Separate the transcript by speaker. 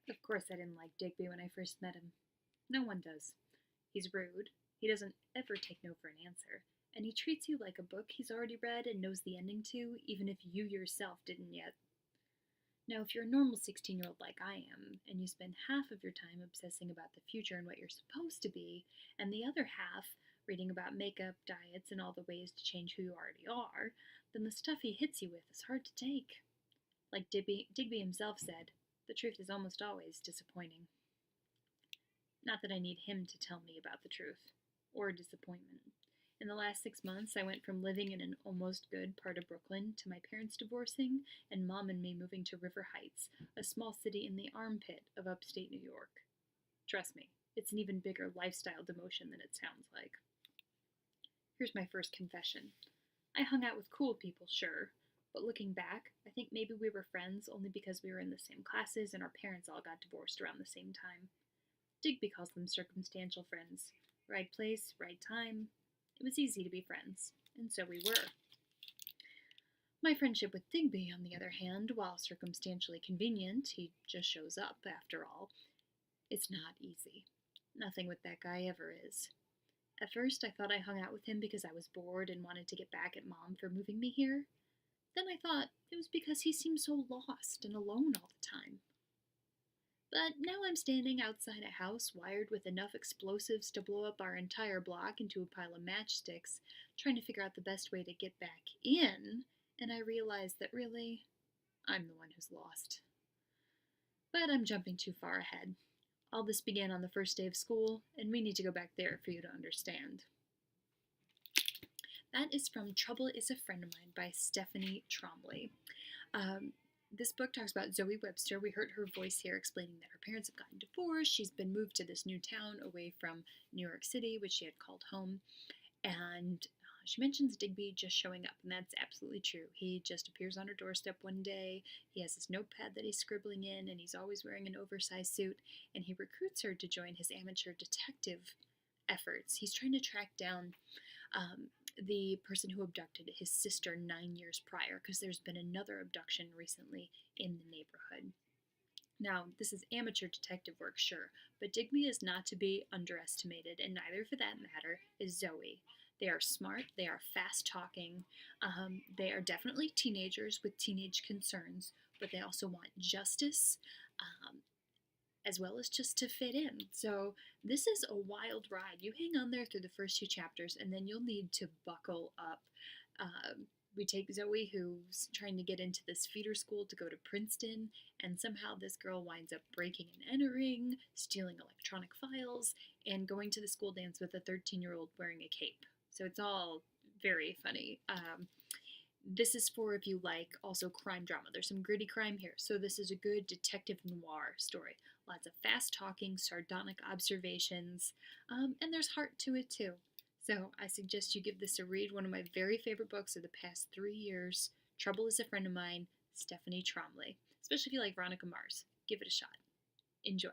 Speaker 1: Of course, I didn't like Digby when I first met him. No one does. He's rude, he doesn't ever take no for an answer, and he treats you like a book he's already read and knows the ending to, even if you yourself didn't yet. Now, if you're a normal 16-year-old like I am, and you spend half of your time obsessing about the future and what you're supposed to be, and the other half reading about makeup, diets, and all the ways to change who you already are, then the stuff he hits you with is hard to take. Like Digby himself said, the truth is almost always disappointing. Not that I need him to tell me about the truth, or disappointment. In the last 6 months, I went from living in an almost good part of Brooklyn to my parents divorcing and mom and me moving to River Heights, a small city in the armpit of upstate New York. Trust me, it's an even bigger lifestyle demotion than it sounds like. Here's my first confession. I hung out with cool people, sure, but looking back, I think maybe we were friends only because we were in the same classes and our parents all got divorced around the same time. Digby calls them circumstantial friends. Right place, right time. It was easy to be friends, and so we were. My friendship with Digby, on the other hand, while circumstantially convenient, he just shows up, after all, it's not easy. Nothing with that guy ever is. At first, I thought I hung out with him because I was bored and wanted to get back at Mom for moving me here. Then I thought it was because he seemed so lost and alone all the time. But now I'm standing outside a house wired with enough explosives to blow up our entire block into a pile of matchsticks, trying to figure out the best way to get back in, and I realize that really, I'm the one who's lost. But I'm jumping too far ahead. All this began on the first day of school, and we need to go back there for you to understand. That is from Trouble is a Friend of Mine by Stephanie Trombley. This book talks about Zoe Webster. We heard her voice here explaining that her parents have gotten divorced. She's been moved to this new town away from New York City, which she had called home. And she mentions Digby just showing up, and that's absolutely true. He just appears on her doorstep one day. He has this notepad that he's scribbling in, and he's always wearing an oversized suit. And he recruits her to join his amateur detective efforts. He's trying to track down the person who abducted his sister 9 years prior, because there's been another abduction recently in the neighborhood. Now, this is amateur detective work, sure, but Digby is not to be underestimated, and neither, for that matter, is Zoe. They are smart, they are fast talking, they are definitely teenagers with teenage concerns, but they also want justice, as well as just to fit in. So this is a wild ride. You hang on there through the first two chapters, and then you'll need to buckle up. We take Zoe, who's trying to get into this feeder school to go to Princeton, and somehow this girl winds up breaking and entering, stealing electronic files, and going to the school dance with a 13-year-old wearing a cape. So it's all very funny. This is for if you like also crime drama. There's some gritty crime here. So this is a good detective noir story. Lots of fast talking, sardonic observations, and there's heart to it too. So I suggest you give this a read. One of my very favorite books of the past 3 years. Trouble is a Friend of Mine, Stephanie Trombley. Especially if you like Veronica Mars. Give it a shot. Enjoy.